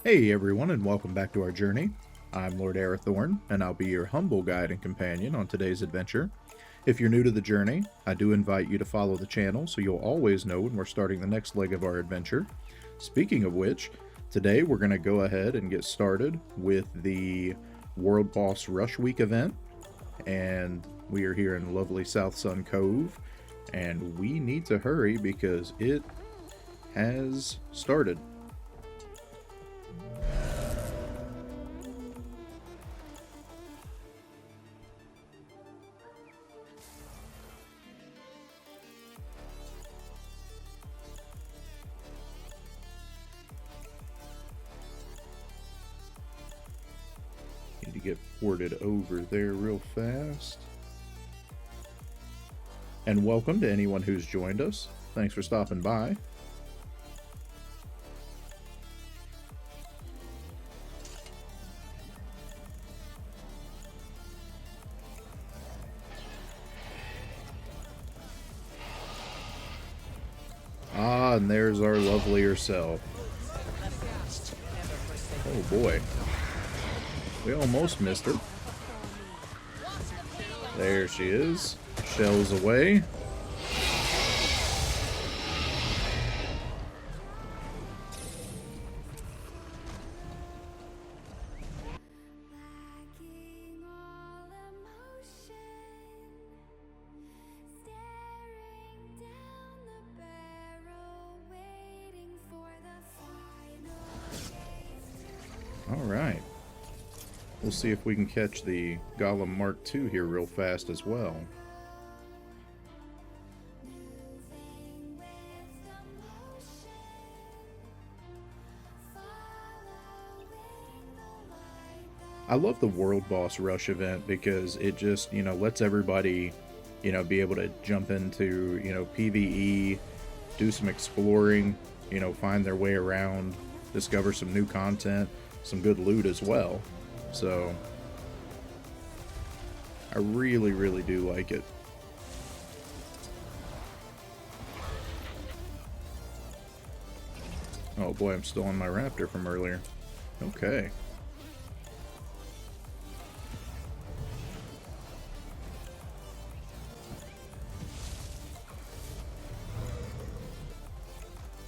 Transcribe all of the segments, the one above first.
Hey everyone, and welcome back to our journey. I'm Lord Arathorn, and I'll be your humble guide and companion on today's adventure. If you're new to the journey, I do invite you to follow the channel so you'll always know when we're starting the next leg of our adventure. Speaking of which, today we're going to go ahead and get started with the World Boss Rush Week event, and we are here in lovely South Sun Cove, and we need to hurry because it has started. Need to get ported over there real fast. And welcome to anyone who's joined us. Thanks for stopping by. Ah, and there's our lovelier self. Oh boy. We almost missed her. There she is. Shells away. Alright. We'll see if we can catch the Golem Mark II here real fast as well. I love the World Boss Rush event because it just, lets everybody, be able to jump into, PvE, do some exploring, find their way around, discover some new content, some good loot as well. So, I really, really do like it. Oh boy, I'm still on my raptor from earlier. Okay.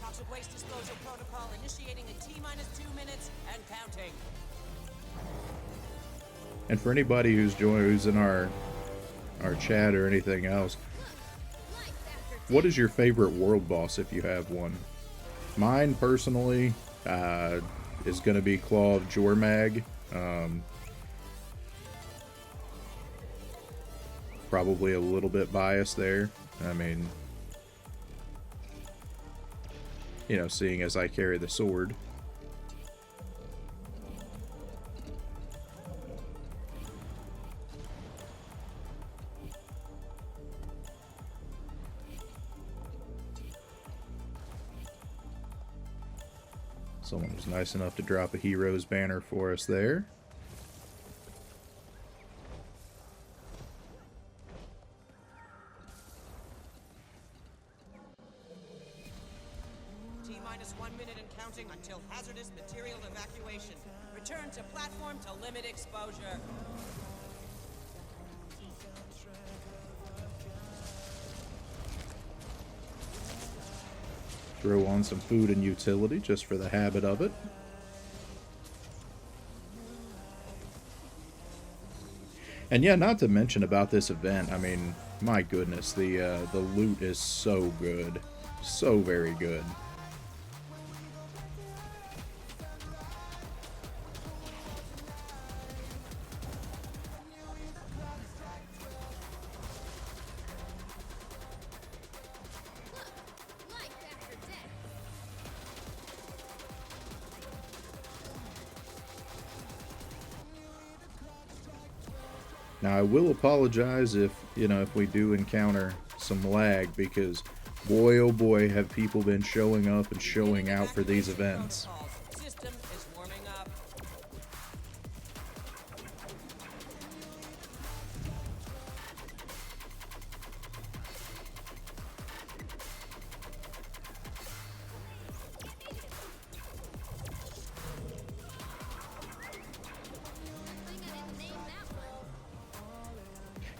Toxic waste disposal protocol initiating in T-2 minutes and counting. And for anybody who's in our chat or anything else, what is your favorite world boss if you have one? Mine personally is going to be Claw of Jormag. Probably a little bit biased there. I mean, seeing as I carry the sword. Someone was nice enough to drop a hero's banner for us there. T-1 minute and counting until hazardous material evacuation. Return to platform to limit exposure. Throw on some food and utility just for the habit of it. And yeah, not to mention about this event, I mean, my goodness, the loot is so good. So very good. Now I will apologize if we do encounter some lag, because boy oh boy have people been showing up and showing out for these events. System is warming up.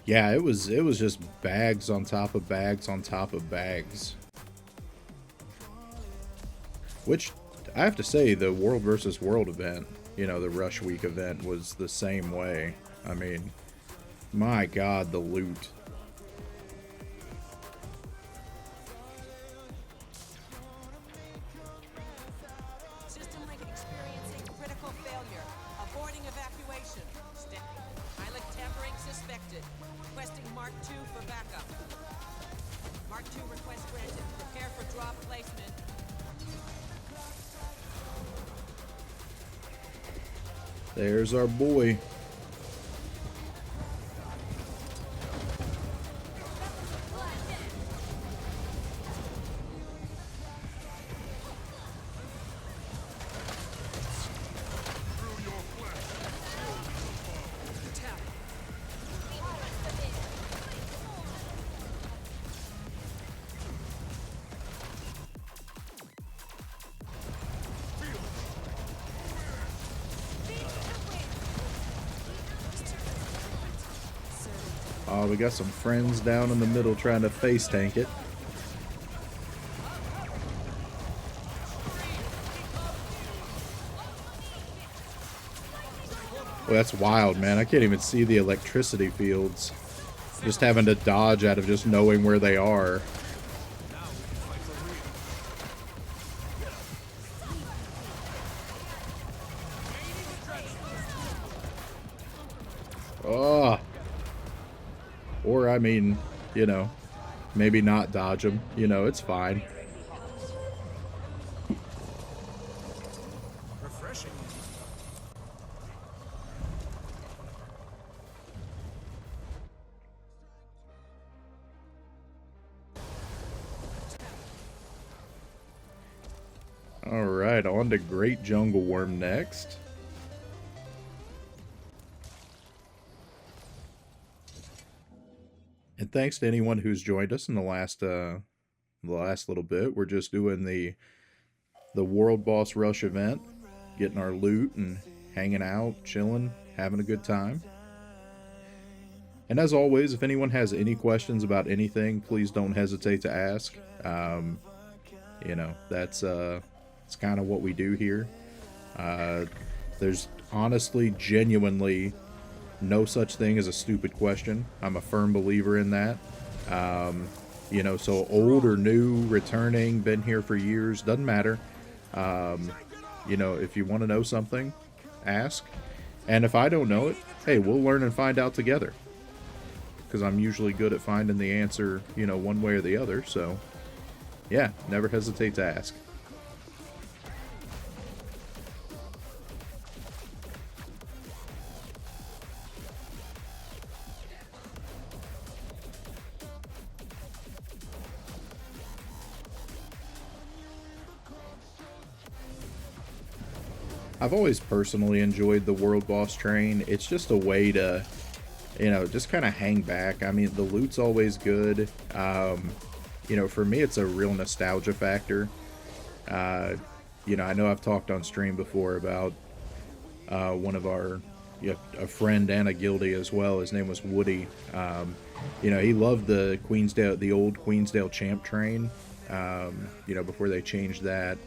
Yeah, it was just bags on top of bags on top of bags. Which I have to say, the World versus World event, you know, the Rush Week event was the same way. I mean, my God, the loot. System link experiencing critical failure. Aborting evacuation. Pilot tampering suspected. Requesting Mark II for backup. Mark II request granted. Prepare for drop placement. There's our boy. Oh, we got some friends down in the middle trying to face tank it. Well, that's wild, man. I can't even see the electricity fields. Just having to dodge out of just knowing where they are. Oh. Or, I mean, you know, maybe not dodge them. You know, it's fine. Refreshing. Alright, on to Great Jungle Worm next. And thanks to anyone who's joined us in the last little bit. We're just doing the World Boss Rush event, getting our loot and hanging out, chilling, having a good time. And as always, if anyone has any questions about anything, please don't hesitate to ask. You know, that's it's kind of what we do here. There's honestly, genuinely no such thing as a stupid question. I'm a firm believer in that. You know, so old or new, returning, been here for years, doesn't matter. You know, if you want to know something, ask. And if I don't know it, hey, we'll learn and find out together. Because I'm usually good at finding the answer, you know, one way or the other. So, yeah, never hesitate to ask. I've always personally enjoyed the World Boss Train. It's just a way to, you know, just kind of hang back. I mean, the loot's always good. You know, for me, it's a real nostalgia factor. You know, I know I've talked on stream before about one of our, a friend and a guildie as well. His name was Woody. You know, he loved the old Queensdale Champ train. You know, before they changed that,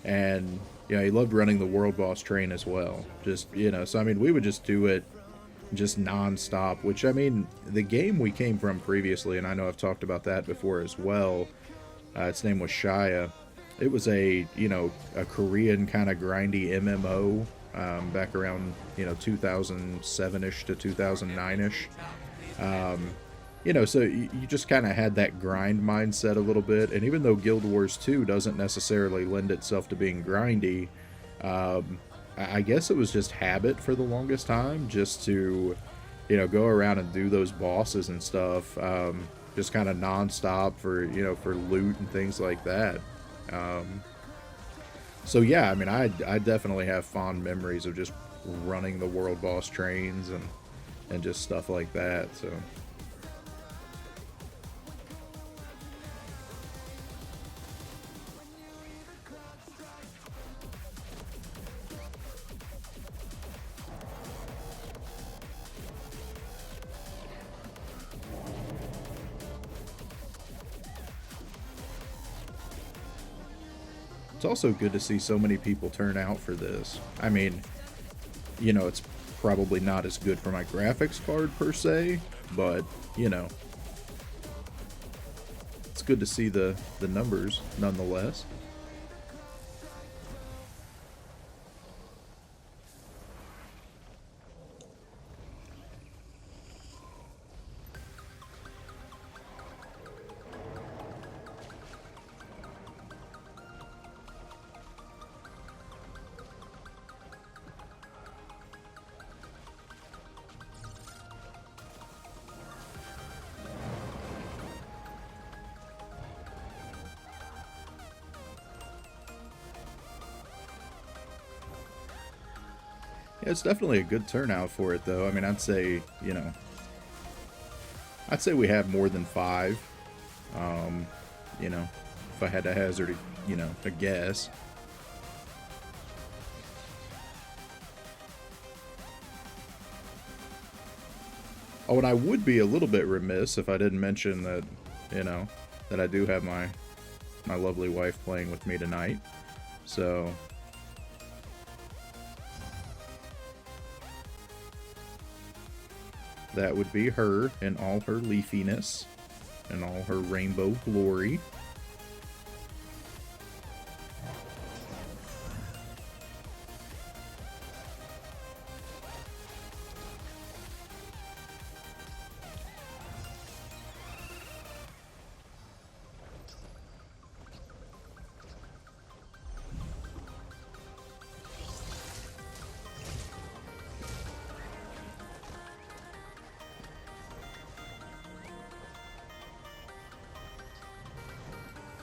and yeah, he loved running the World Boss Train as well. Just, you know, so I mean, we would just do it just non-stop, which, I mean, the game we came from previously, and I know I've talked about that before as well, its name was Shia. It was a, you know, a Korean kind of grindy MMO, back around, you know, 2007-ish to 2009-ish. You know, so you just kind of had that grind mindset a little bit, and even though Guild Wars 2 doesn't necessarily lend itself to being grindy, I guess it was just habit for the longest time, just to, you know, go around and do those bosses and stuff, just kind of non-stop for, you know, for loot and things like that. So yeah, I mean, I definitely have fond memories of just running the World Boss trains and just stuff like that, so... It's also good to see so many people turn out for this. I mean, you know, it's probably not as good for my graphics card per se, but, you know, it's good to see the numbers nonetheless. Yeah, it's definitely a good turnout for it, though. I mean, I'd say, you know, I'd say we have more than 5. You know, if I had to hazard, you know, a guess. Oh, and I would be a little bit remiss if I didn't mention that, you know, that I do have my lovely wife playing with me tonight. So that would be her in all her leafiness and all her rainbow glory.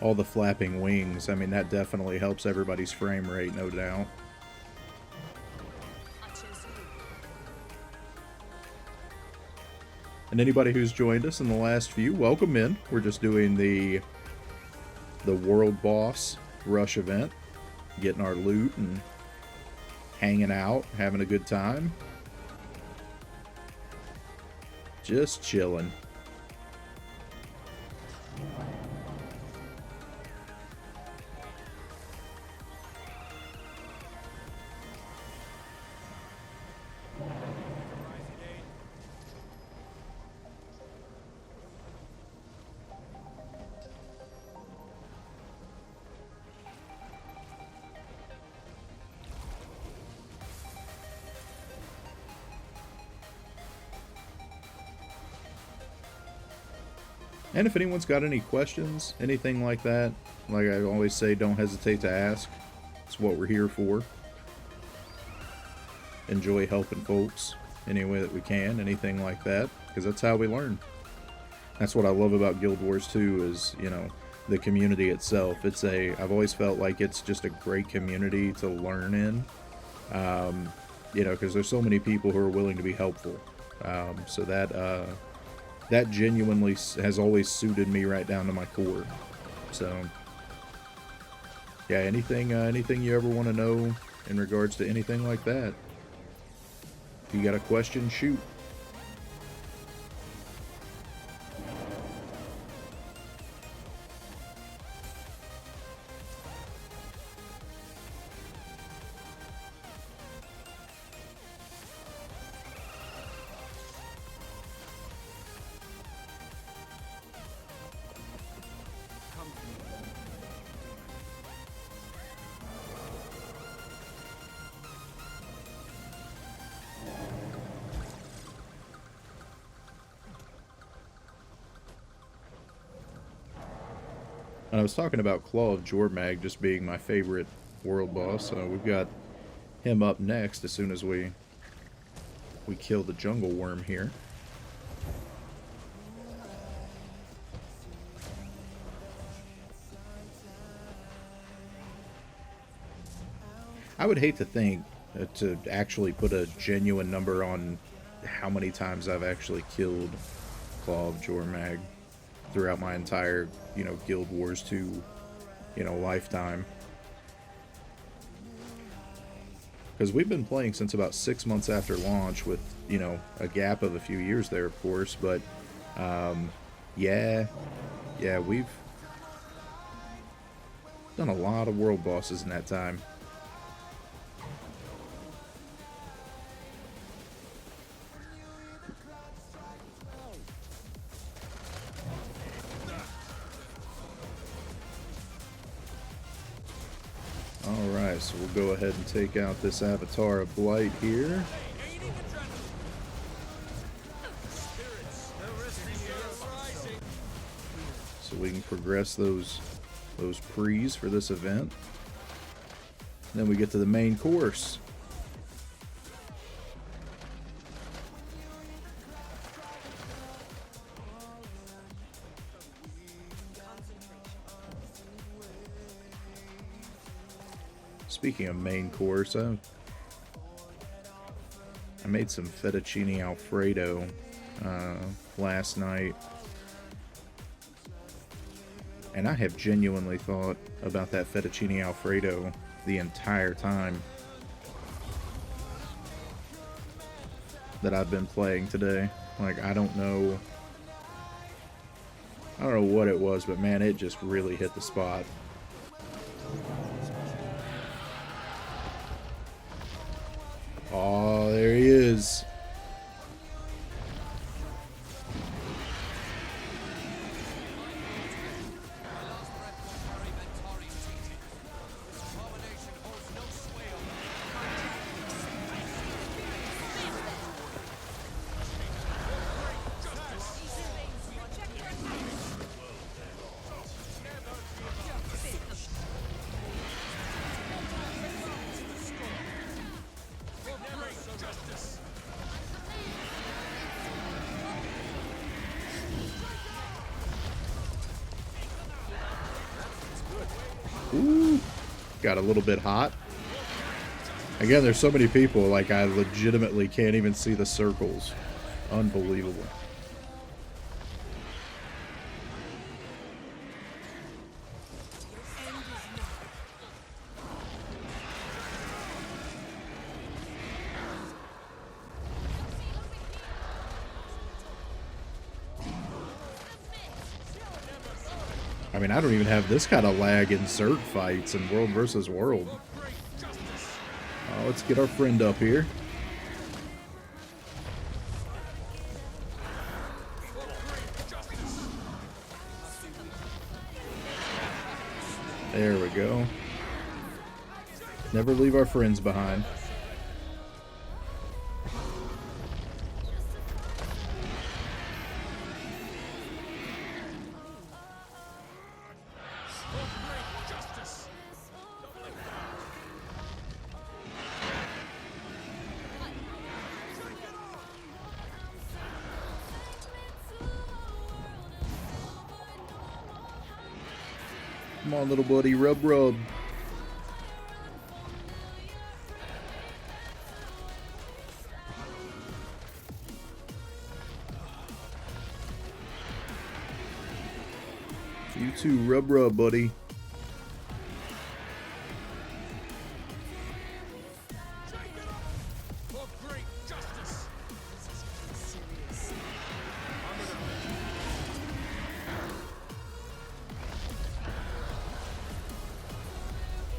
All the flapping wings, I mean, that definitely helps everybody's frame rate, no doubt. And anybody who's joined us in the last few, welcome in. We're just doing the World Boss Rush event, getting our loot and hanging out, having a good time. Just chilling. And if anyone's got any questions, anything like that, like I always say, don't hesitate to ask. It's what we're here for. Enjoy helping folks any way that we can, anything like that, because that's how we learn. That's what I love about Guild Wars 2 is, you know, the community itself. I've always felt like it's just a great community to learn in, you know, because there's so many people who are willing to be helpful. So that genuinely has always suited me right down to my core. So, yeah, anything you ever want to know in regards to anything like that, if you got a question, shoot. And I was talking about Claw of Jormag just being my favorite world boss. We've got him up next as soon as we kill the jungle worm here. I would hate to think to actually put a genuine number on how many times I've actually killed Claw of Jormag throughout my entire, you know, Guild Wars 2, you know, lifetime. Because we've been playing since about 6 months after launch with, you know, a gap of a few years there, of course, but, Done a lot of world bosses in that time. Alright, so we'll go ahead and take out this Avatar of Blight here. So we can progress those pre's for this event. Then we get to the main course. Speaking of main course, I made some fettuccine alfredo last night, and I have genuinely thought about that fettuccine alfredo the entire time that I've been playing today. Like, I don't know what it was, but man, it just really hit the spot. Oh, there he is. Ooh, got a little bit hot. Again, there's so many people, like, I legitimately can't even see the circles. Unbelievable. I mean, I don't even have this kind of lag in Zerg fights in World versus World. Let's get our friend up here. There we go. Never leave our friends behind. Come on, little buddy, rub, rub. You too, rub, rub, buddy.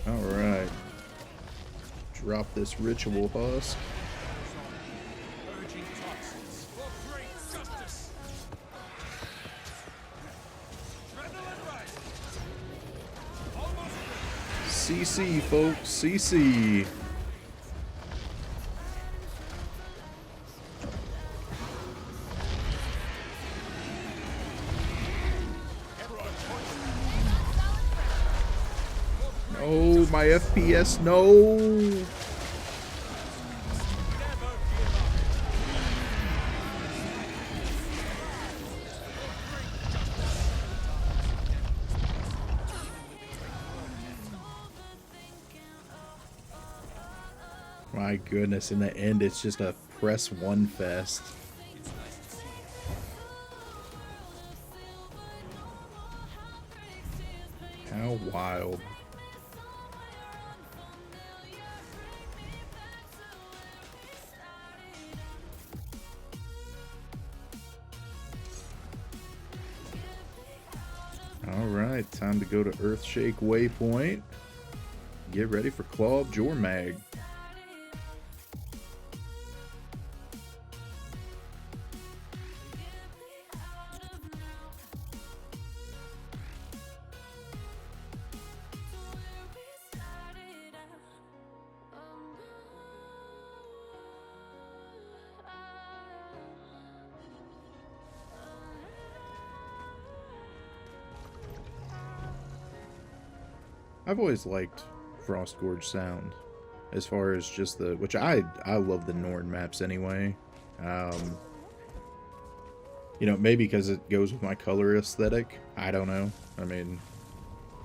Alright. Drop this ritual husk. CC, folks, CC. Oh, my FPS, no. My goodness, in the end, it's just a press one fest. How wild. Alright. Alright, time to go to Earthshake Waypoint. Get ready for Claw of Jormag. I've always liked Frostgorge Sound, as far as just the, which I love the Norn maps anyway. You know, maybe because it goes with my color aesthetic. I don't know. I mean,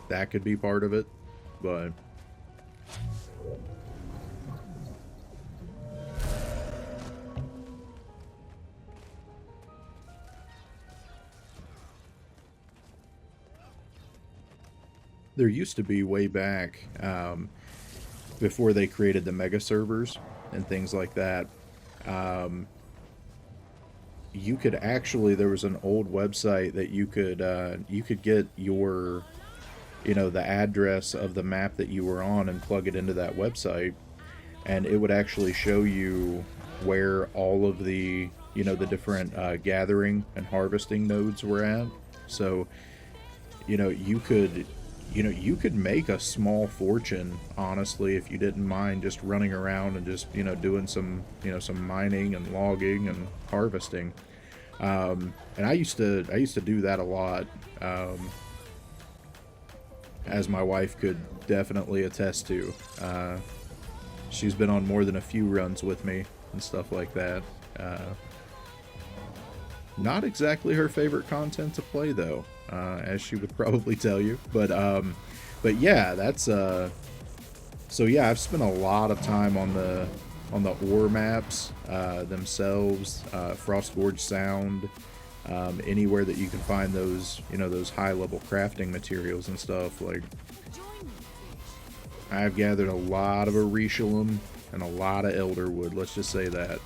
that could be part of it, but there used to be way back, before they created the mega servers and things like that, you could actually, there was an old website that you could get your, you know, the address of the map that you were on and plug it into that website, and it would actually show you where all of the, you know, the different gathering and harvesting nodes were at. So, you know, you could make a small fortune, honestly, if you didn't mind just running around and just, you know, doing some, you know, some mining and logging and harvesting. And I used to do that a lot, as my wife could definitely attest to. She's been on more than a few runs with me and stuff like that. Not exactly her favorite content to play, though, as she would probably tell you. But yeah, that's so yeah, I've spent a lot of time on the ore maps themselves, Frostgorge Sound, anywhere that you can find those, you know, those high level crafting materials and stuff. Like, I've gathered a lot of Arishalum and a lot of Elderwood, let's just say that.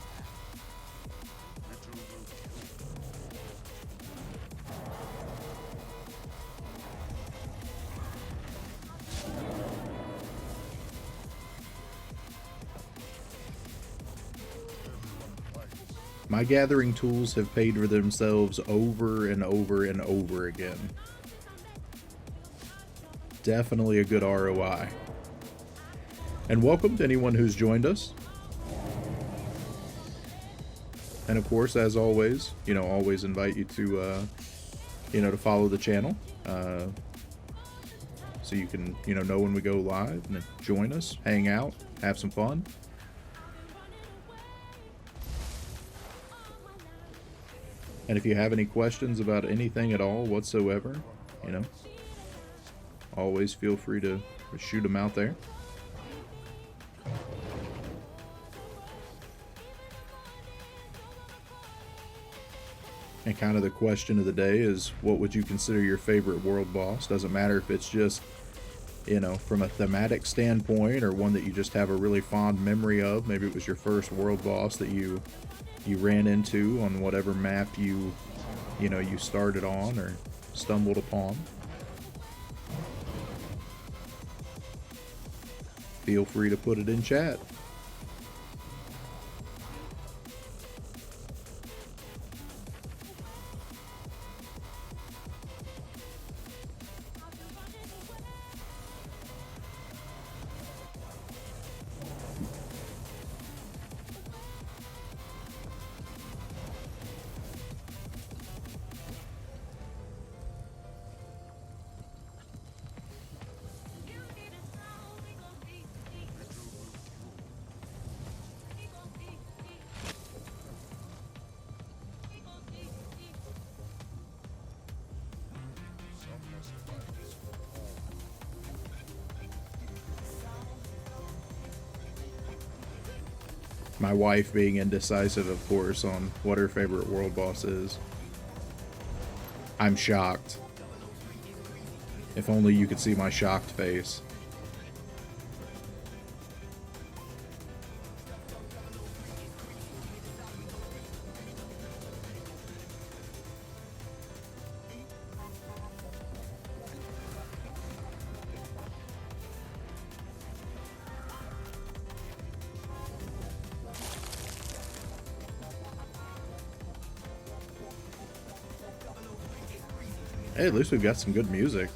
My gathering tools have paid for themselves over and over and over again. Definitely a good ROI. And welcome to anyone who's joined us. And of course, as always, you know, always invite you to, you know, to follow the channel. So you can, you know when we go live and join us, hang out, have some fun. And if you have any questions about anything at all whatsoever, you know, always feel free to shoot them out there. And kind of the question of the day is, what would you consider your favorite world boss? Doesn't matter if it's just, you know, from a thematic standpoint, or one that you just have a really fond memory of. Maybe it was your first world boss that you ran into on whatever map you started on or stumbled upon. Feel free to put it in chat. My wife being indecisive, of course, on what her favorite world boss is. I'm shocked. If only you could see my shocked face. Hey, at least we've got some good music.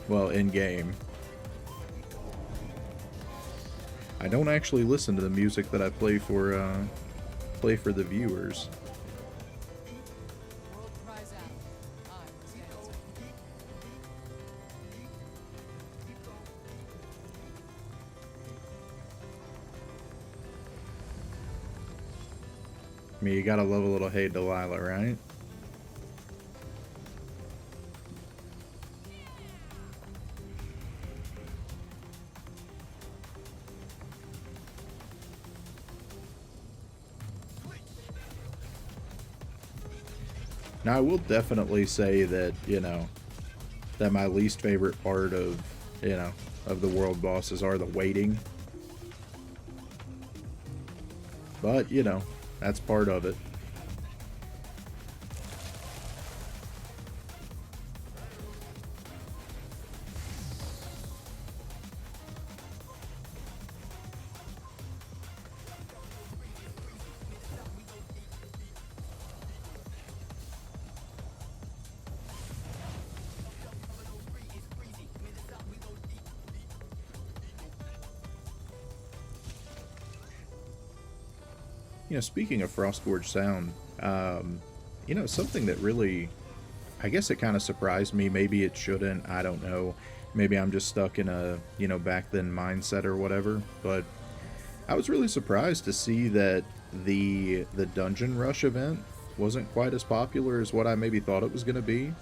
Well, in game. I don't actually listen to the music that I play for the viewers. World cries out. I must answer. I mean, you gotta love a little Hey Delilah, right? Now, I will definitely say that, you know, that my least favorite part of, you know, of the world bosses are the waiting. But, you know, that's part of it. You know, speaking of Frostgorge sound, you know, something that really, I guess it kind of surprised me. Maybe it shouldn't. I don't know. Maybe I'm just stuck in a, you know, back then mindset or whatever. But I was really surprised to see that the Dungeon Rush event wasn't quite as popular as what I maybe thought it was going to be.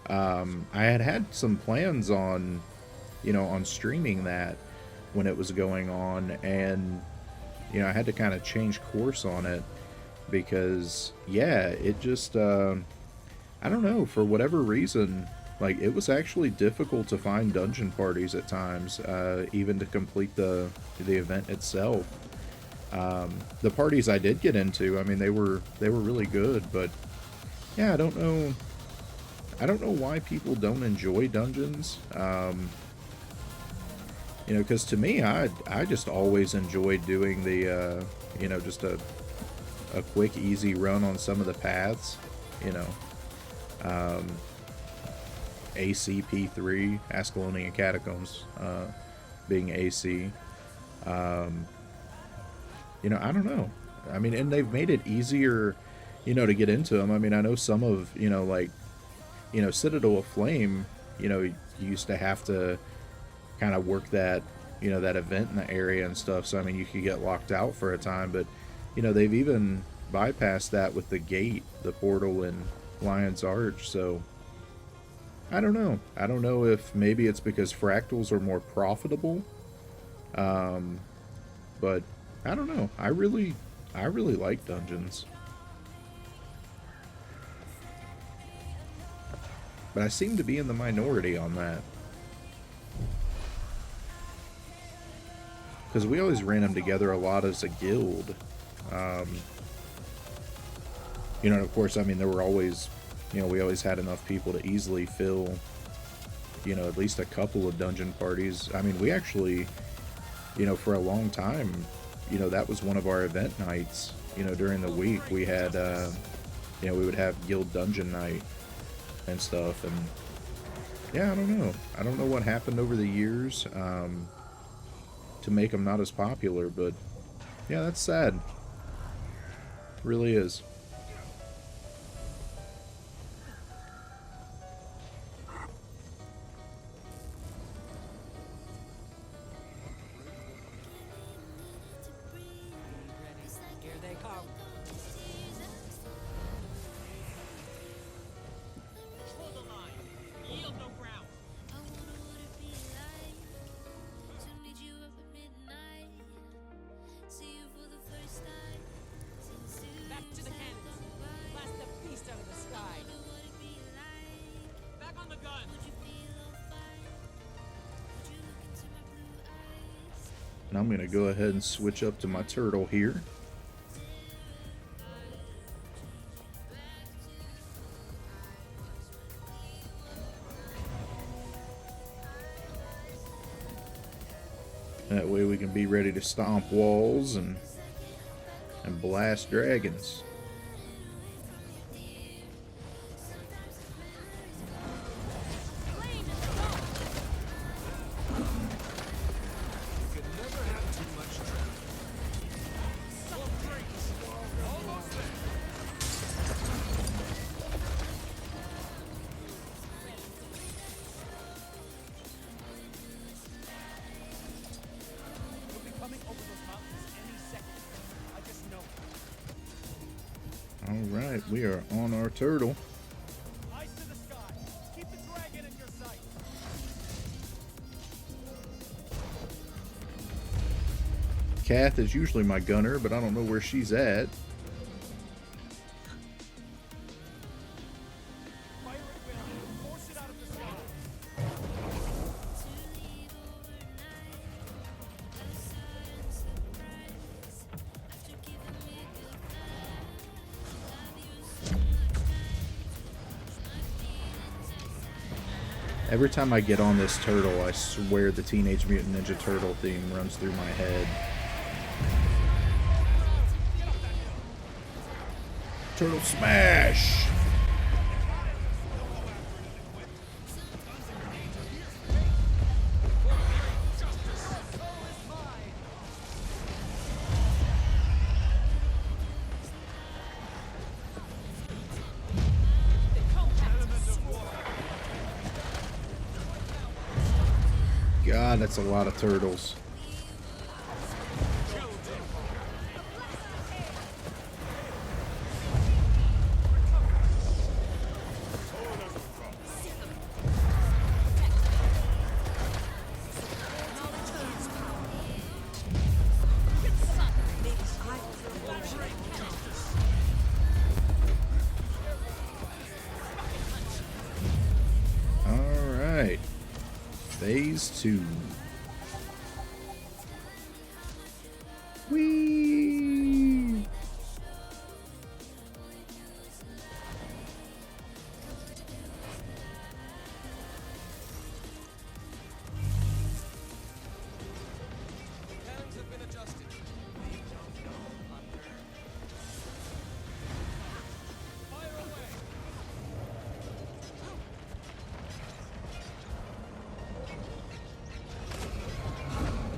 I had some plans on, you know, on streaming that when it was going on, and you know, I had to kind of change course on it because, yeah, it just, I don't know, for whatever reason, like, it was actually difficult to find dungeon parties at times, even to complete the event itself. The parties I did get into, I mean, they were really good, but yeah, I don't know why people don't enjoy dungeons. You know, because to me, I just always enjoyed doing the, you know, just a quick, easy run on some of the paths. You know, ACP3, Ascalonian Catacombs, being AC. You know, I don't know. I mean, and they've made it easier, you know, to get into them. I mean, I know some of, you know, like, you know, Citadel of Flame, you know, you used to have to kind of work that, you know, that event in the area and stuff. So I mean, you could get locked out for a time, but you know, they've even bypassed that with the gate, the portal in Lion's Arch. So I don't know. I don't know if maybe it's because fractals are more profitable. But I don't know. I really like dungeons. But I seem to be in the minority on that. Because we always ran them together a lot as a guild. You know, and of course, I mean, there were always, you know, we always had enough people to easily fill, you know, at least a couple of dungeon parties. I mean, we actually, you know, for a long time, you know, that was one of our event nights. You know, during the week, we had, you know, we would have guild dungeon night and stuff. And yeah, I don't know. I don't know what happened over the years. To make them not as popular, but yeah, that's sad. It really is. Here they come. Hold the line. Yield no ground. Back to the cannons. Blast the beast out of the sky. Back on the gun. And I'm going to go ahead and switch up to my turtle here. That way we can be ready to stomp walls and blast dragons. we are on our turtle. Eyes to the sky. Keep the dragon in your sight. Kath is usually my gunner, but I don't know where she's at. Fire it well. Force it out of the sky. Every time I get on this turtle, I swear the Teenage Mutant Ninja Turtle theme runs through my head. Turtle smash! God, that's a lot of turtles. Alright. Phase 2. Whee! Cannons have been adjusted. Fire away.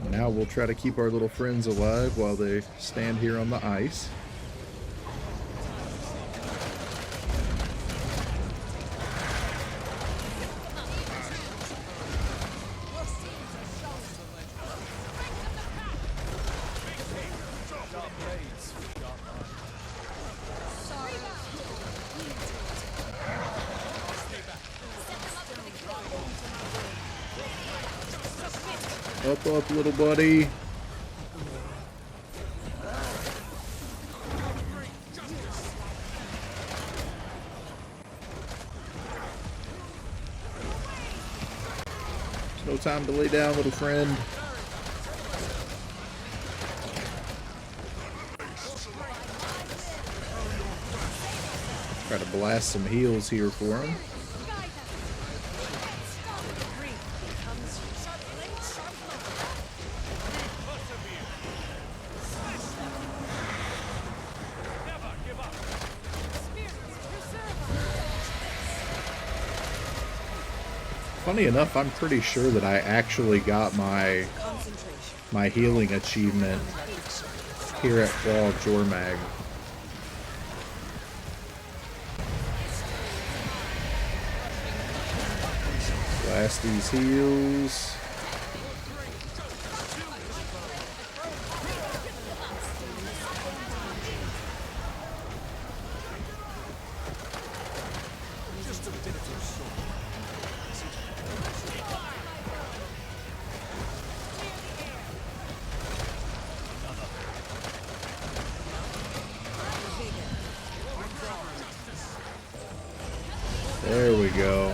Now we'll try to keep our little friends alive while they stand here on the ice. Up, little buddy. There's no time to lay down, little friend. Try to blast some heals here for him. Funny enough, I'm pretty sure that I actually got my healing achievement here at Wall of Jormag. Blast these heals. There we go.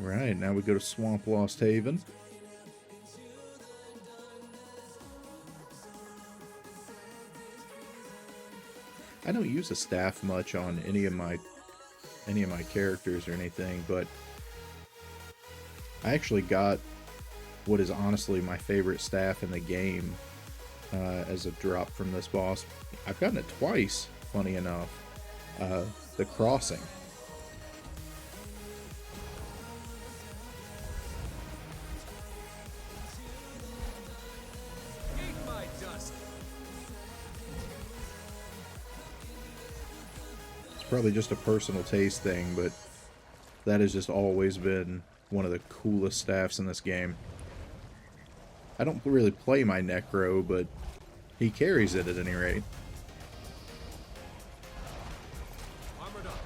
Alright, now we go to Swamp Lost Haven. I don't use a staff much on any of my characters or anything, but I actually got what is honestly my favorite staff in the game as a drop from this boss. I've gotten it twice, funny enough. The Crossing. Probably just a personal taste thing, but that has just always been one of the coolest staffs in this game. I don't really play my Necro, but he carries it at any rate. Armored up.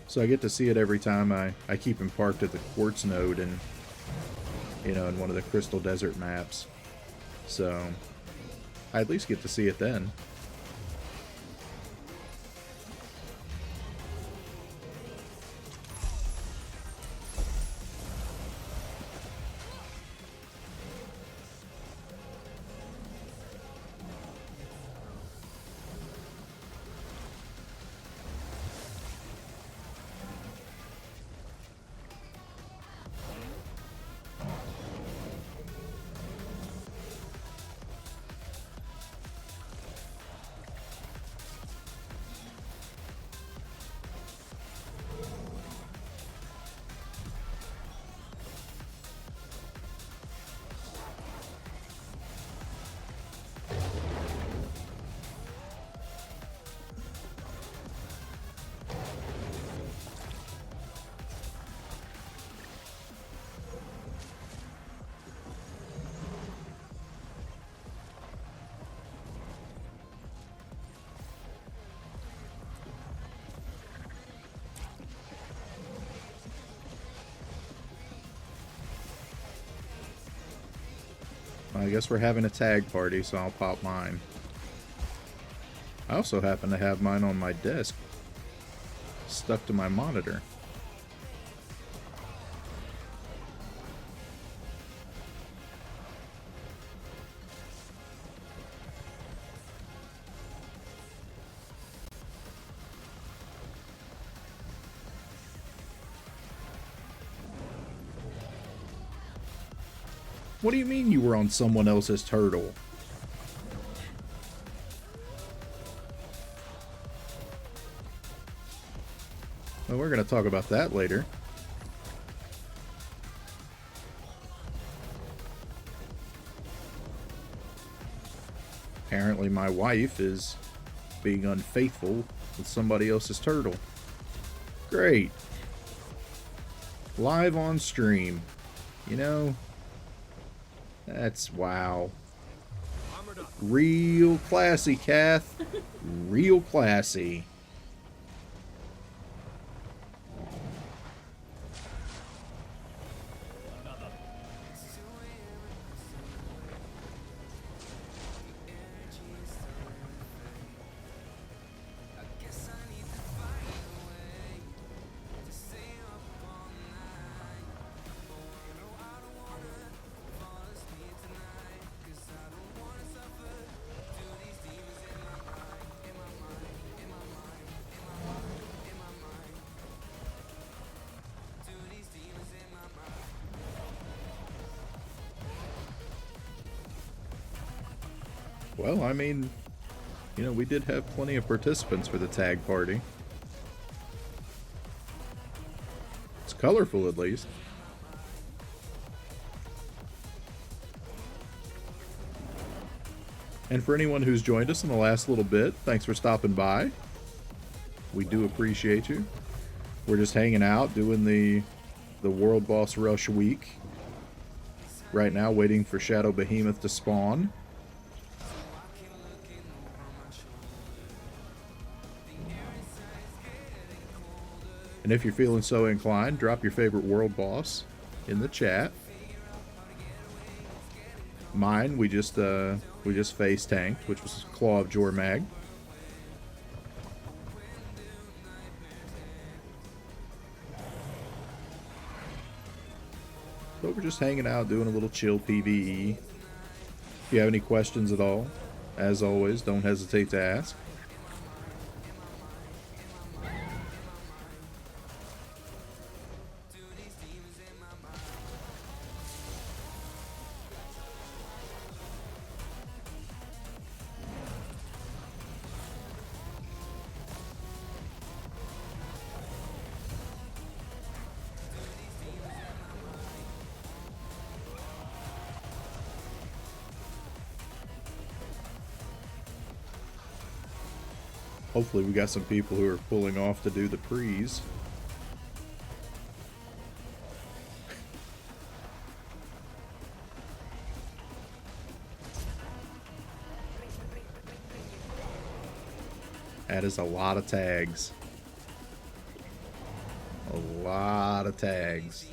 So I get to see it every time I keep him parked at the Quartz node and, you know, in one of the Crystal Desert maps. So I at least get to see it then. I guess we're having a tag party, so I'll pop mine. I also happen to have mine on my desk, stuck to my monitor. What do you mean you were on someone else's turtle? Well, we're going to talk about that later. Apparently my wife is being unfaithful with somebody else's turtle. Great. Live on stream. You know, that's wow. Armored up. Real classy, Kath. Real classy. Well, I mean, you know, we did have plenty of participants for the tag party. It's colorful, at least. And for anyone who's joined us in the last little bit, thanks for stopping by. We do appreciate you. We're just hanging out, doing the World Boss Rush week. Right now, waiting for Shadow Behemoth to spawn. And if you're feeling so inclined, drop your favorite world boss in the chat. Mine, we just face tanked, which was Claw of Jormag. But we're just hanging out, doing a little chill PvE. If you have any questions at all, as always, don't hesitate to ask. Hopefully we got some people who are pulling off to do the prees. That is a lot of tags. A lot of tags.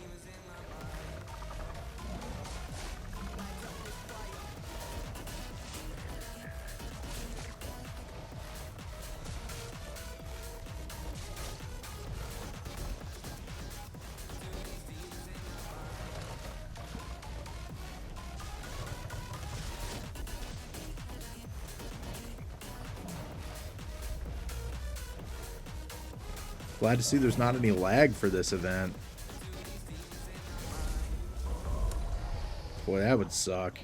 Glad to see there's not any lag for this event. Boy, that would suck.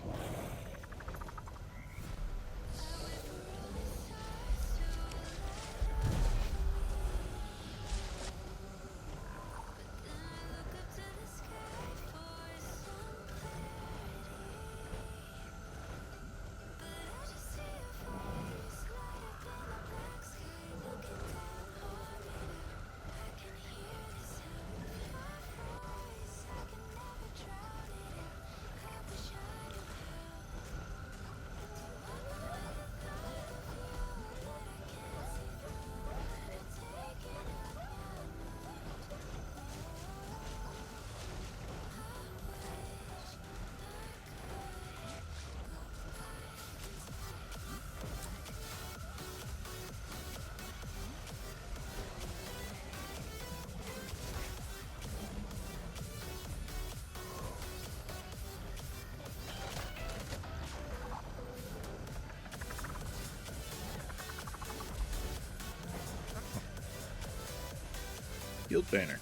Guild banner.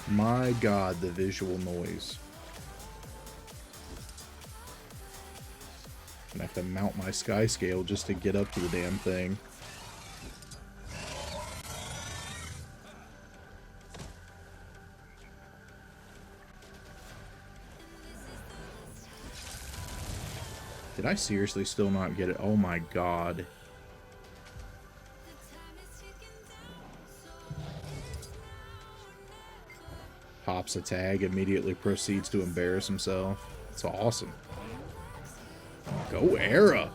My God, the visual noise. I'm gonna have to mount my sky scale just to get up to the damn thing. Did I seriously still not get it? Oh my God. Pops a tag, immediately proceeds to embarrass himself. It's awesome. Go Era!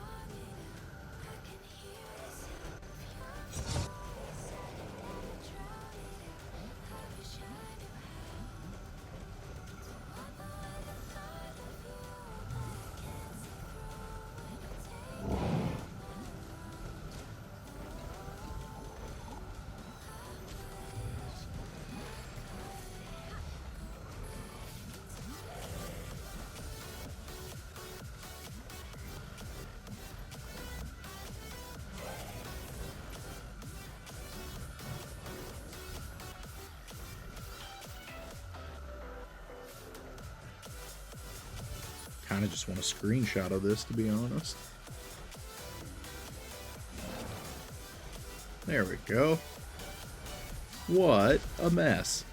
Kind of just want a screenshot of this, to be honest. There we go. What a mess.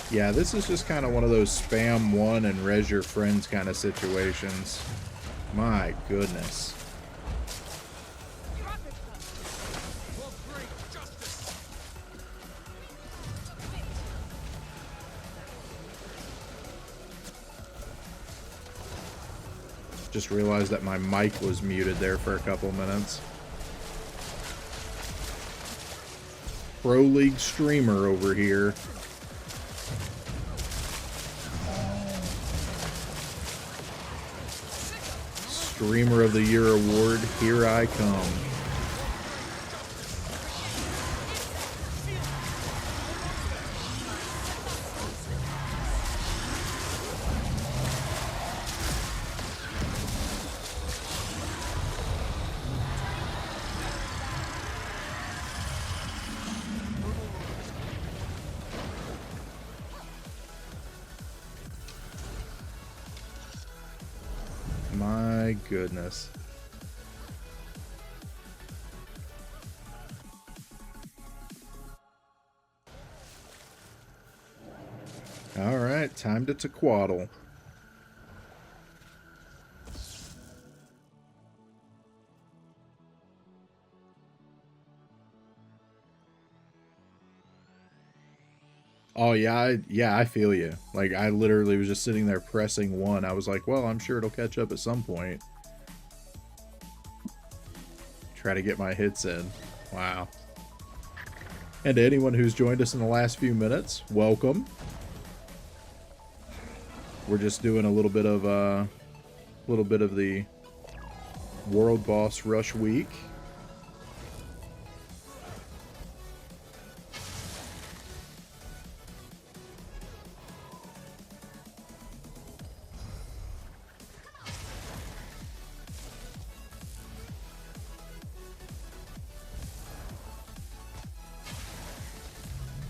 Yeah, this is just kind of one of those spam one and res your friends kind of situations. My goodness. Just realized that my mic was muted there for a couple minutes. Pro League streamer over here. Streamer of the Year award, here I come. My goodness. All right, time to twaddle. Oh yeah, I feel you. Like I literally was just sitting there pressing 1. I was like, well, I'm sure it'll catch up at some point. Try to get my hits in. Wow. And to anyone who's joined us in the last few minutes, welcome. We're just doing a little bit of the World Boss Rush Week.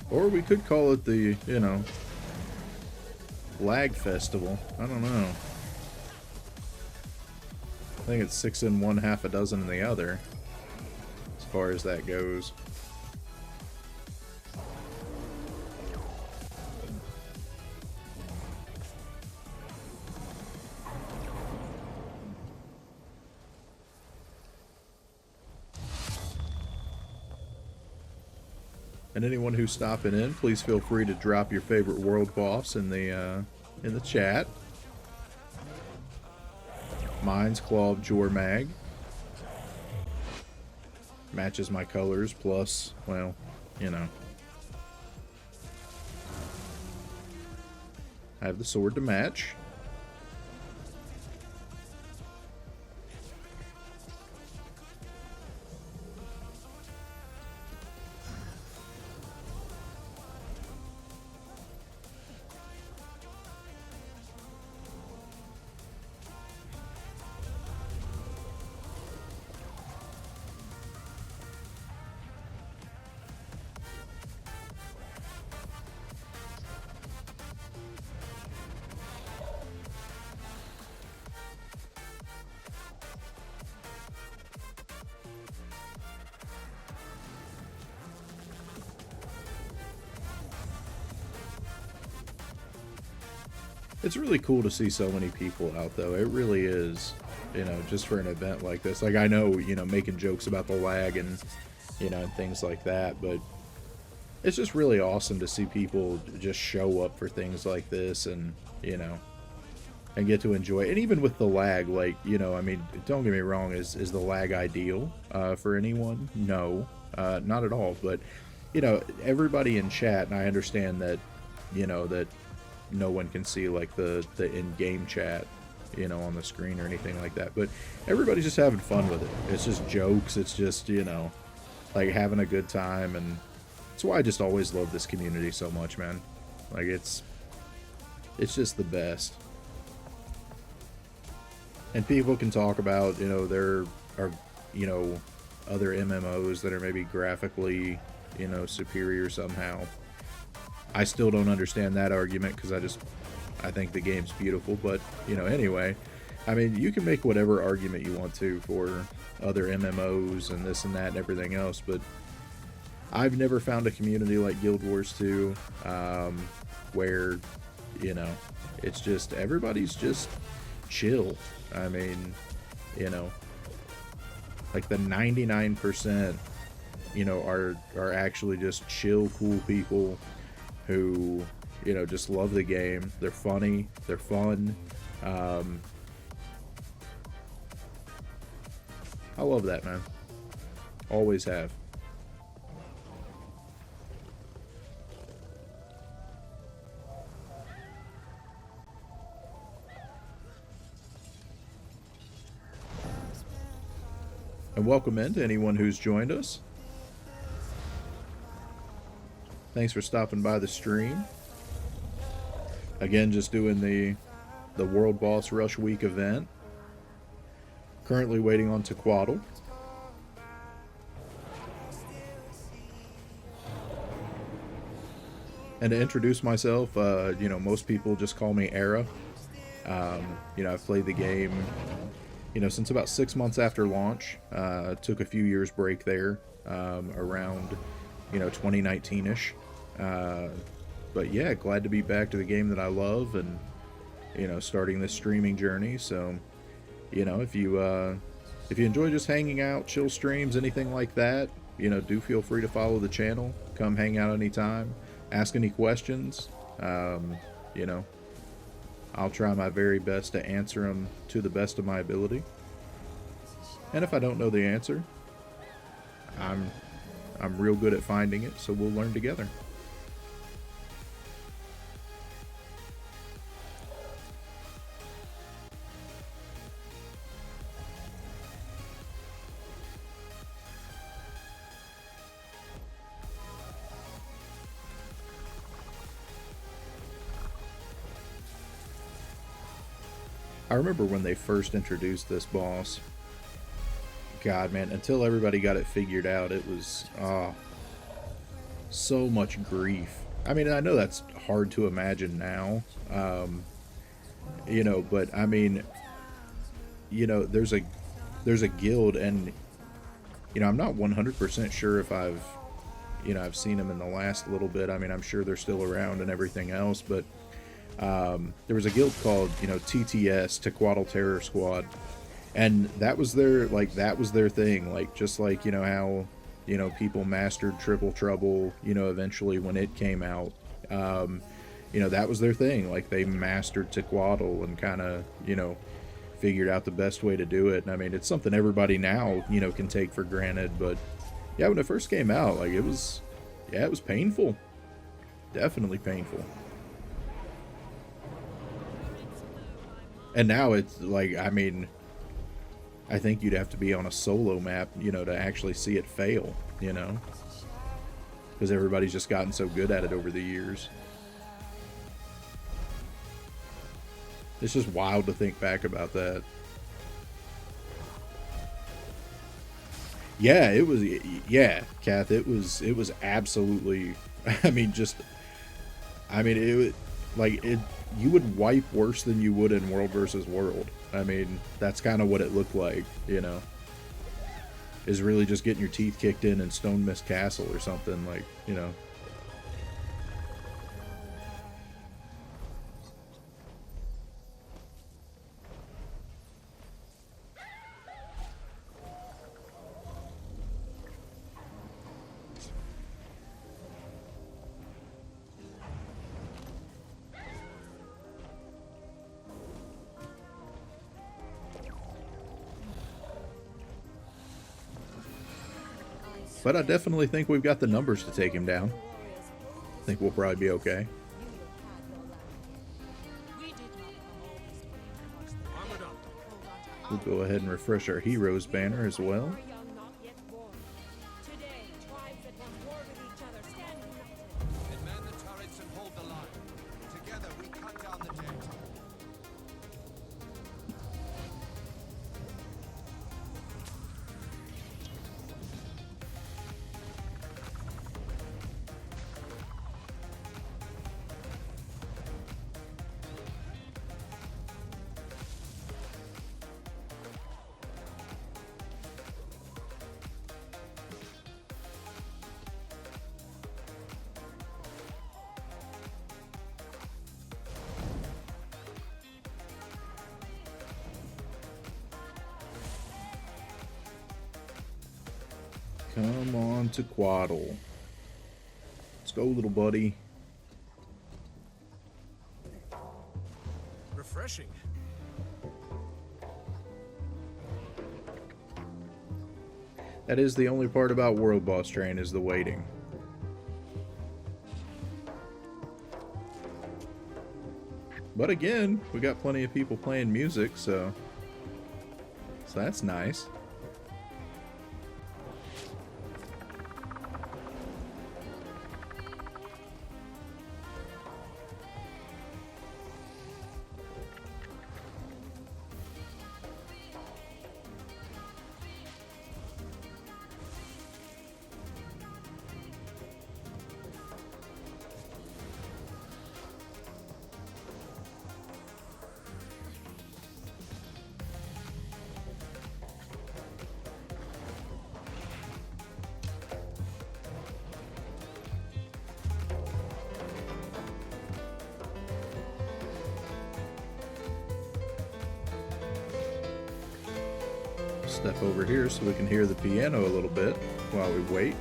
Or we could call it the, you know, Lag Festival. I don't know. I think it's 6 in one, half a dozen in the other, as far as that goes. And anyone who's stopping in, please feel free to drop your favorite world boss in the chat. Mine's Claw of Jormag. Matches my colors, plus, well, you know. I have the sword to match. It's really cool to see so many people out, though. It really is, you know, just for an event like this. Like, I know, you know, making jokes about the lag and, you know, and things like that, but it's just really awesome to see people just show up for things like this and, you know, and get to enjoy it. And even with the lag, like, you know, I mean, don't get me wrong, is the lag ideal for anyone? No, not at all. But, you know, everybody in chat, and I understand that, you know, that no one can see like the in-game chat, you know, on the screen or anything like that, but everybody's just having fun with it. It's just jokes, it's just, you know, like having a good time, and that's why I just always love this community so much, man. Like, it's just the best. And people can talk about, you know, there are, you know, other MMOs that are maybe graphically, you know, superior somehow. I still don't understand that argument, because I think the game's beautiful. But, you know, anyway, I mean, you can make whatever argument you want to for other MMOs and this and that and everything else, but I've never found a community like Guild Wars 2 where, you know, it's just, everybody's just chill. I mean, you know, like the 99%, you know, are actually just chill, cool people who, you know, just love the game. They're funny, they're fun. I love that, man. Always have. And welcome in to anyone who's joined us. Thanks for stopping by the stream. Again, just doing the World Boss Rush Week event. Currently waiting on Tequaddle. And to introduce myself, you know, most people just call me Era. You know, I've played the game, you know, since about 6 months after launch. Took a few years break there, around, you know, 2019-ish. But yeah, glad to be back to the game that I love, and, you know, starting this streaming journey. So, you know, if you enjoy just hanging out, chill streams, anything like that, you know, do feel free to follow the channel. Come hang out anytime. Ask any questions. You know, I'll try my very best to answer them to the best of my ability. And if I don't know the answer, I'm real good at finding it, so we'll learn together. I remember when they first introduced this boss. God, man, until everybody got it figured out, it was so much grief. I mean, I know that's hard to imagine now, you know, but I mean, you know, there's a guild, and, you know, I'm not 100% sure if I've seen them in the last little bit. I mean, I'm sure they're still around and everything else, but there was a guild called, you know, TTS, Tequaddle Terror Squad, and that was their thing. Like, just like, you know, how, you know, people mastered Triple Trouble, you know, eventually when it came out, you know, that was their thing. Like, they mastered Tequaddle and kind of, you know, figured out the best way to do it. And I mean, it's something everybody now, you know, can take for granted, but yeah, when it first came out, like, it was painful. Definitely painful. And now it's like, I mean, I think you'd have to be on a solo map, you know, to actually see it fail, you know, because everybody's just gotten so good at it over the years. It's just wild to think back about that. Yeah, it was, yeah, Kath, it was absolutely, I mean, it was, like, you would wipe worse than you would in World versus World. I mean, that's kind of what it looked like, you know, is really just getting your teeth kicked in Stone Mist Castle or something, like, you know. But I definitely think we've got the numbers to take him down. I think we'll probably be okay. We did not come all this way to watch the Armored dead up. hold on to We'll go ahead and refresh our heroes banner as well. Are young, not yet born. Today, tribes that once warred with each other stand united. And man the turrets and hold the line. Together we cut down the dead. Come on to Quaddle. Let's go, little buddy. Refreshing. That is the only part about World Boss Train is the waiting. But again, we got plenty of people playing music, so that's nice. Step over here so we can hear the piano a little bit while we wait.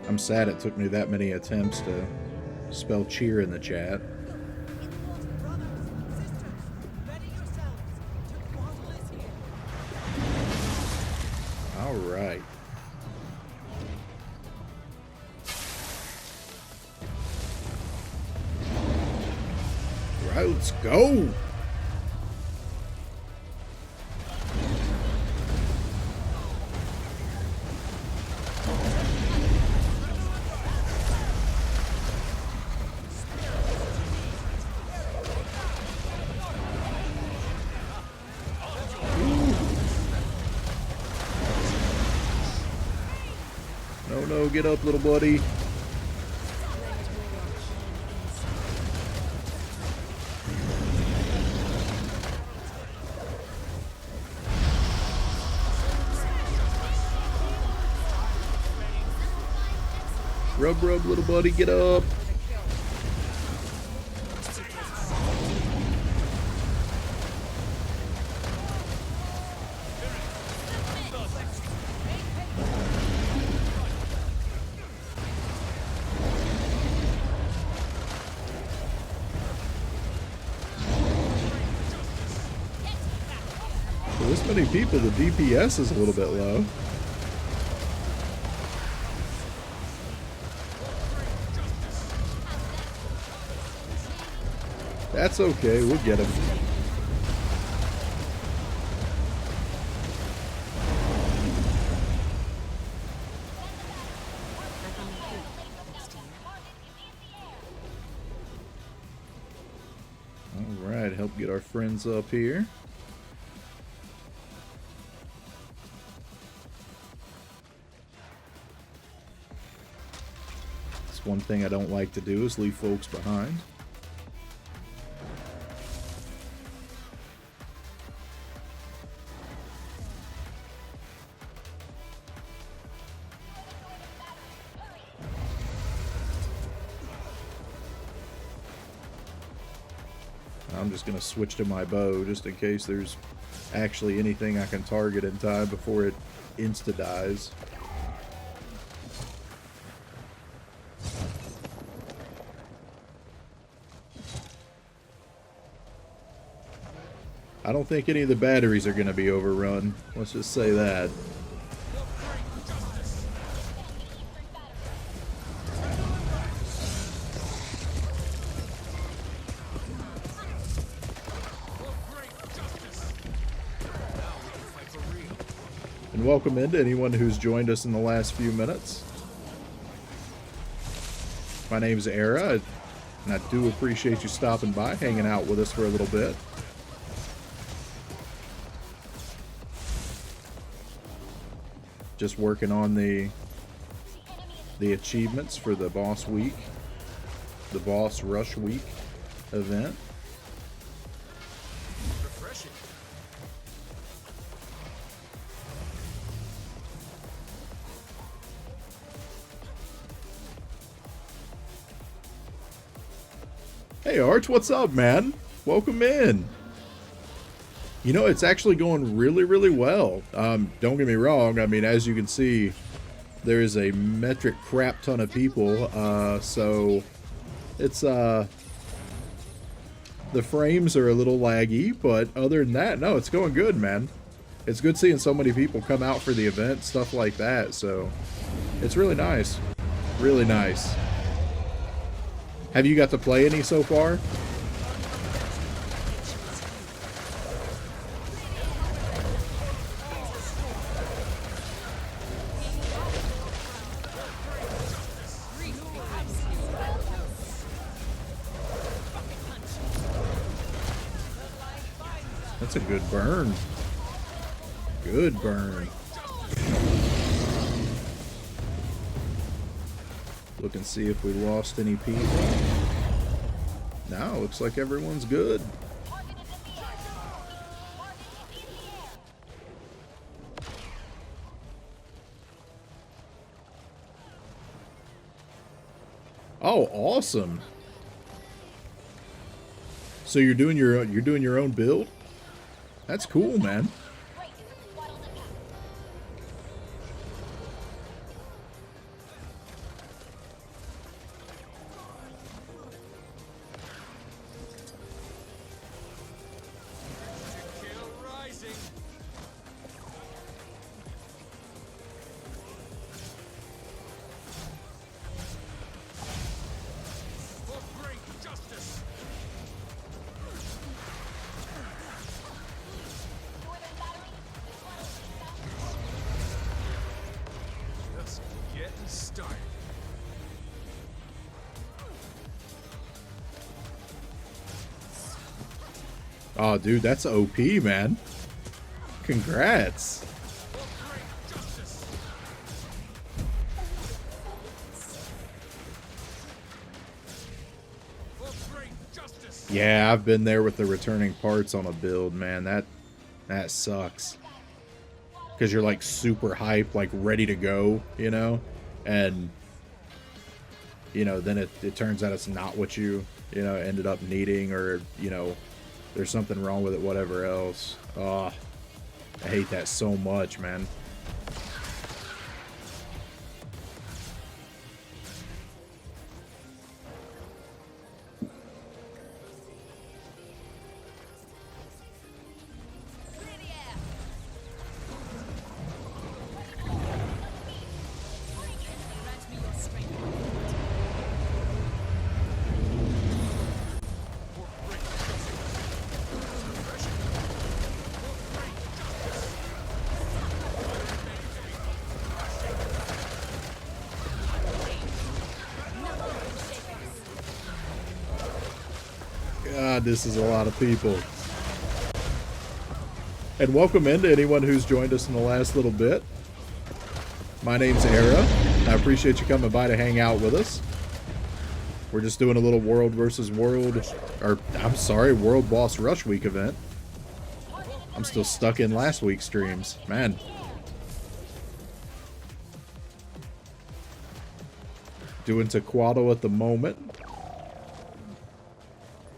I'm sad it took me that many attempts to spell cheer in the chat. brothers, sisters, ready yourselves. Quaddle is here. All right. Let's go. No, get up, little buddy. Rub, little buddy, get up. For this many people, the DPS is a little bit low. That's okay, we'll get him. Alright, help get our friends up here. That's one thing I don't like to do is leave folks behind. I'm just going to switch to my bow just in case there's actually anything I can target in time before it insta-dies. I don't think any of the batteries are going to be overrun. Let's just say that. And welcome in to anyone who's joined us in the last few minutes. My name is Era, and I do appreciate you stopping by, hanging out with us for a little bit. Just working on the achievements for the boss week, the boss rush week event. Refreshing. Hey Arch, what's up, man? Welcome in. You know, it's actually going really, really well. Don't get me wrong. I mean, as you can see, there is a metric crap ton of people. So it's the frames are a little laggy, but other than that, no, it's going good, man. It's good seeing so many people come out for the event, stuff like that. So it's really nice. Really nice. Have you got to play any so far? That's a good burn. Good burn. Look and see if we lost any people. Now looks like everyone's good. Oh, awesome. So you're doing your own build? That's cool, man. Oh, dude, that's OP, man. Congrats. Yeah, I've been there with the returning parts on a build, man. That sucks. Because you're like super hyped, like ready to go, you know? And, you know, then it turns out it's not what you ended up needing, or, you know, there's something wrong with it, whatever else. Oh, I hate that so much, man. God, this is a lot of people. And welcome in to anyone who's joined us in the last little bit. My name's Era. I appreciate you coming by to hang out with us. We're just doing a little world versus world, or I'm sorry, World Boss Rush Week event. I'm still stuck in last week's streams, man. Doing Taquato at the moment.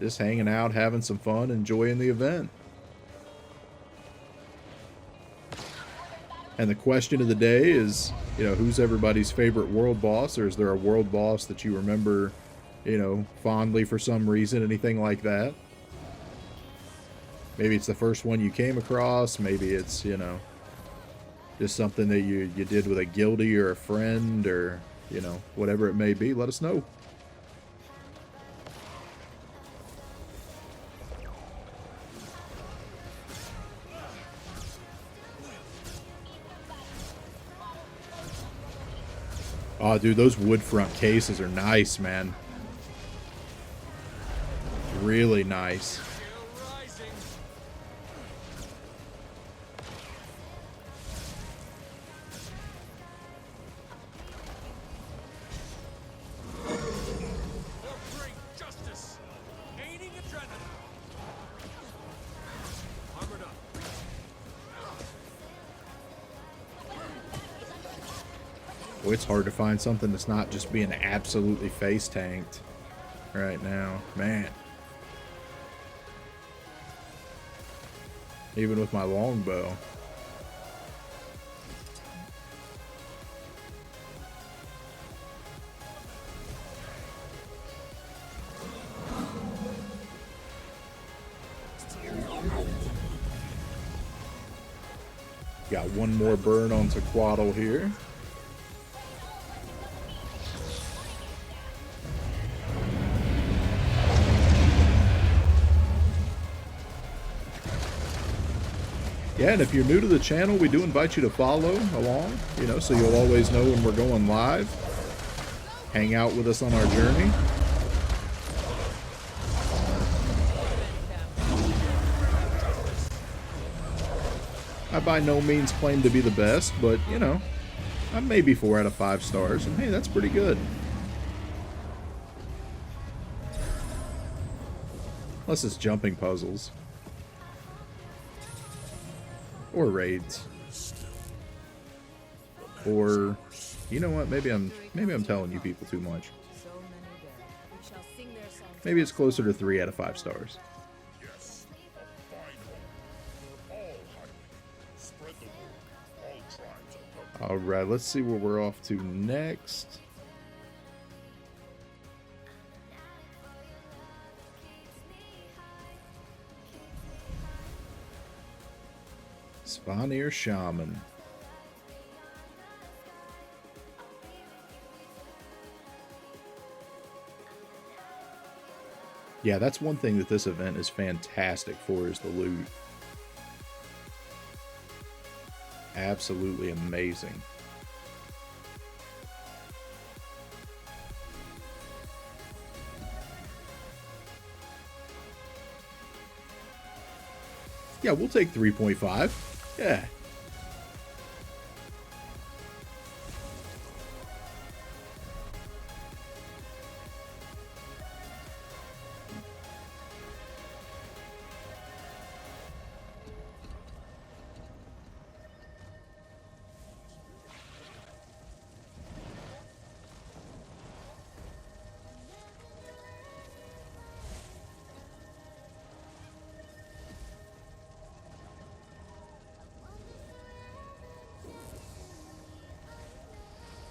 just hanging out, having some fun, enjoying the event. And the question of the day is, you know, who's everybody's favorite world boss, or is there a world boss that you remember, you know, fondly for some reason, anything like that? Maybe it's the first one you came across, maybe it's, you know, just something that you did with a guildie or a friend, or, you know, whatever it may be. Let us know. Oh, dude, those wood front cases are nice, man. Really nice. Well, it's hard to find something that's not just being absolutely face tanked right now, man. Even with my longbow. Got one more burn on Tequaddle here. Yeah, and if you're new to the channel, we do invite you to follow along, you know, so you'll always know when we're going live. Hang out with us on our journey. I by no means claim to be the best, but, you know, I'm maybe 4 out of 5 stars, and hey, that's pretty good. Unless it's jumping puzzles. Or raids. Or, you know what, maybe I'm telling you people too much. Maybe it's closer to 3 out of 5 stars. Alright, let's see where we're off to next. Svanir Shaman. Yeah, that's one thing that this event is fantastic for, is the loot. Absolutely amazing. Yeah, we'll take 3.5. Yeah.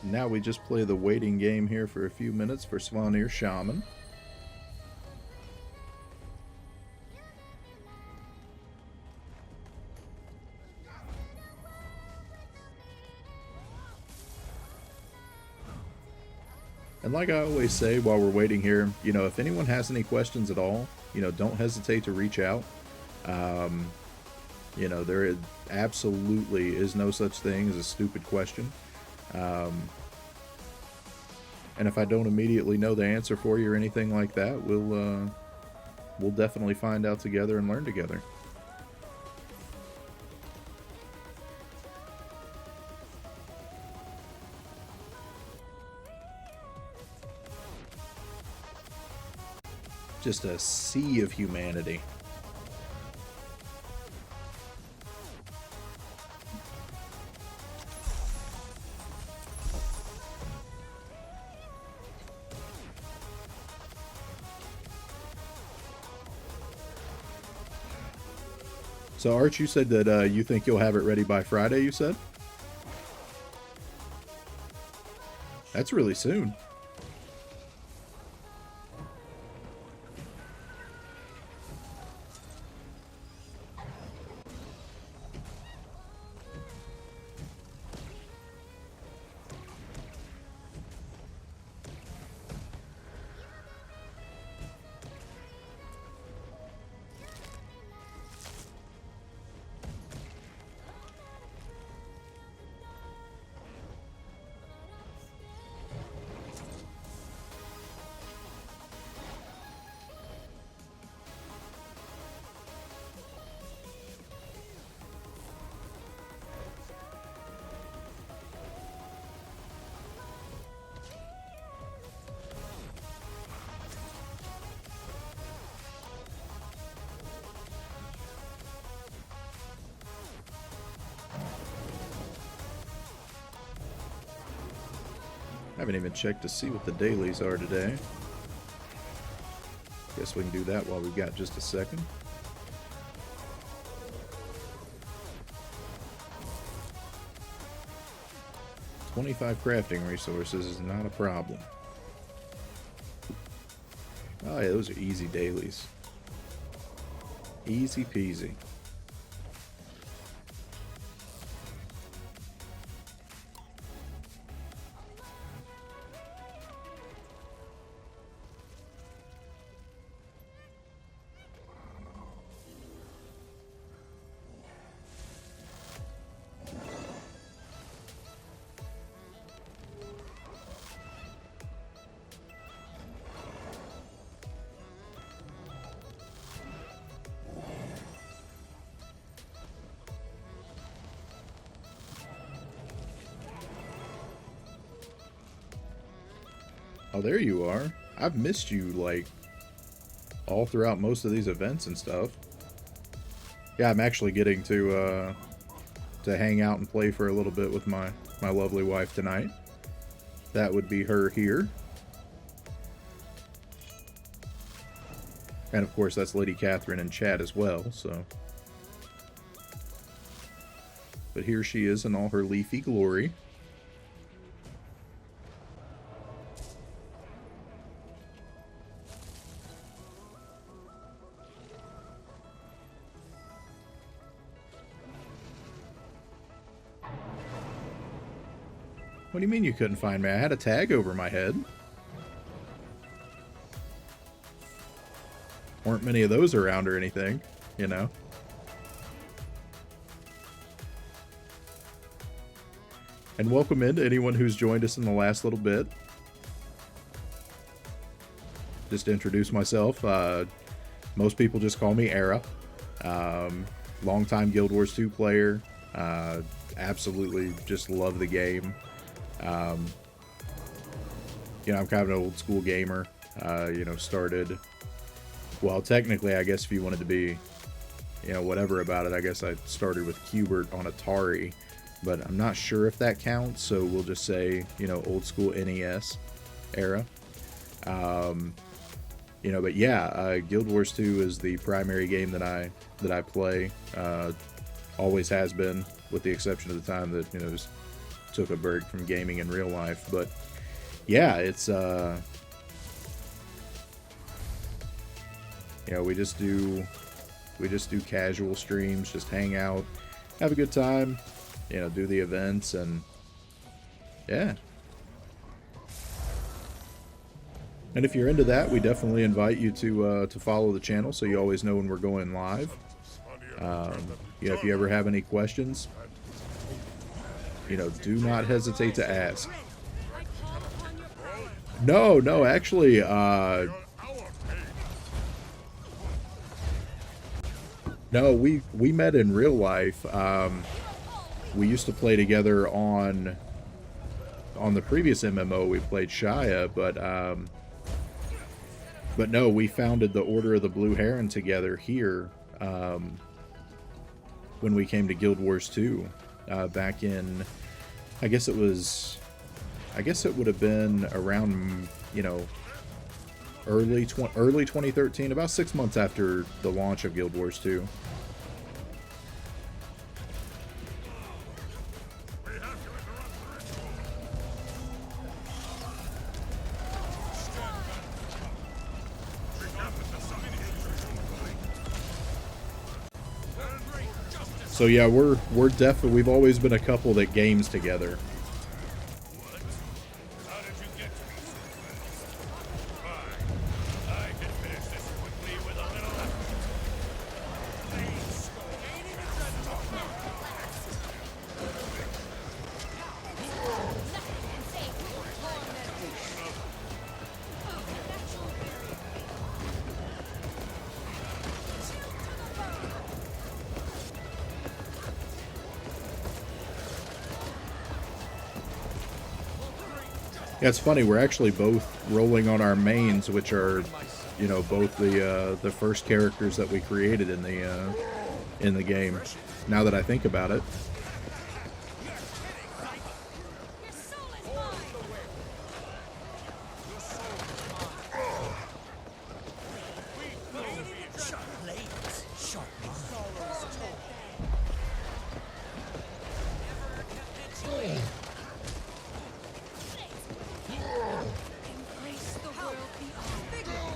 Now we just play the waiting game here for a few minutes for Svanir Shaman. And like I always say while we're waiting here, you know, if anyone has any questions at all, you know, don't hesitate to reach out. You know, there absolutely is no such thing as a stupid question. And if I don't immediately know the answer for you or anything like that, we'll definitely find out together and learn together. Just a sea of humanity. So, Arch, you said that you think you'll have it ready by Friday, you said? That's really soon. I haven't even checked to see what the dailies are today. Guess we can do that while we've got just a second. $25 crafting resources is not a problem. Oh yeah, those are easy dailies. Easy peasy. Oh, there you are. I've missed you, like, all throughout most of these events and stuff. Yeah, I'm actually getting to hang out and play for a little bit with my lovely wife tonight. That would be her here. And, of course, that's Lady Catherine in chat as well, so... But here she is in all her leafy glory. What do you mean you couldn't find me? I had a tag over my head. Weren't many of those around or anything, you know. And welcome in to anyone who's joined us in the last little bit. Just to introduce myself, most people just call me Era. Longtime Guild Wars 2 player. Absolutely just love the game. You know, I'm kind of an old school gamer. You know, started... Well, technically, I guess if you wanted to be, you know, whatever about it, I guess I started with Qbert on Atari. But I'm not sure if that counts, so we'll just say, you know, old school NES era. You know, but yeah, Guild Wars 2 is the primary game that I play. Always has been, with the exception of the time that, you know, just took a break from gaming in real life. But yeah, it's you know, we just do casual streams, just hang out, have a good time, you know, do the events, and yeah. And if you're into that, we definitely invite you to follow the channel so you always know when we're going live. You know, if you ever have any questions, you know, do not hesitate to ask. No, actually, no, we met in real life. We used to play together on the previous MMO. We played Shia, but no, we founded the Order of the Blue Heron together here when we came to Guild Wars 2 back in, I guess it would have been around, you know, early 2013, about 6 months after the launch of Guild Wars 2. So yeah, we're definitely, we've always been a couple that games together. How did you get to me so fast? Fine. I can finish this quickly with a little effort. Please, gaining adrenaline. Yeah, it's funny. We're actually both rolling on our mains, which are, you know, both the first characters that we created in the game. Now that I think about it. Your soul is mine! Embrace the world beyond.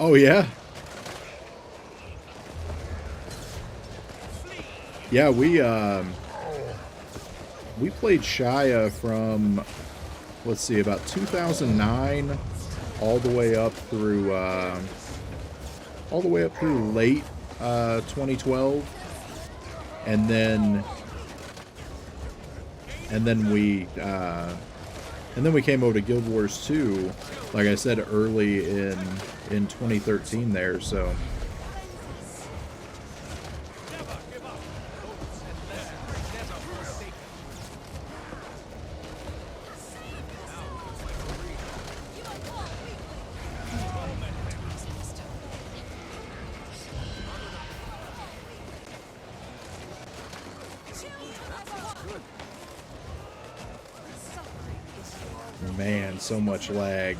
Oh yeah. Yeah, we played Shia from, let's see, about 2009 all the way up through late 2012, and then we came over to Guild Wars 2, like I said, early in 2013 there. So man, so much lag.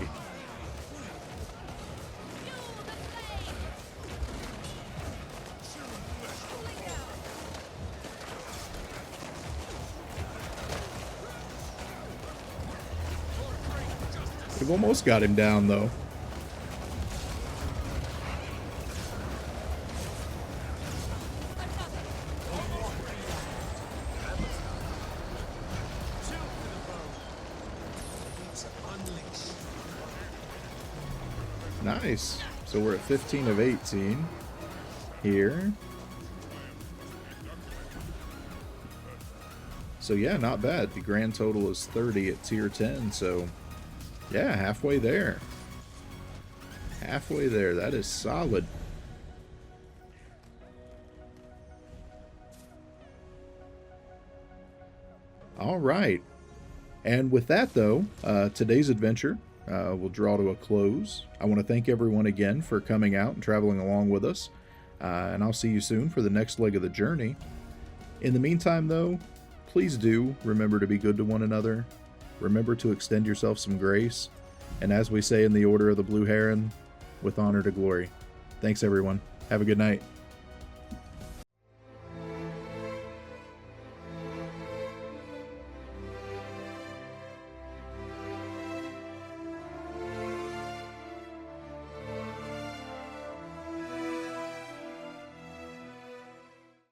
We've almost got him down though. Nice. So we're at 15 of 18 here. So yeah, not bad. The grand total is 30 at tier 10. So yeah, halfway there. Halfway there. That is solid. All right. And with that, though, today's adventure will draw to a close. I want to thank everyone again for coming out and traveling along with us. And I'll see you soon for the next leg of the journey. In the meantime, though, please do remember to be good to one another. Remember to extend yourself some grace. And as we say in the Order of the Blue Heron, with honor to glory. Thanks, everyone. Have a good night.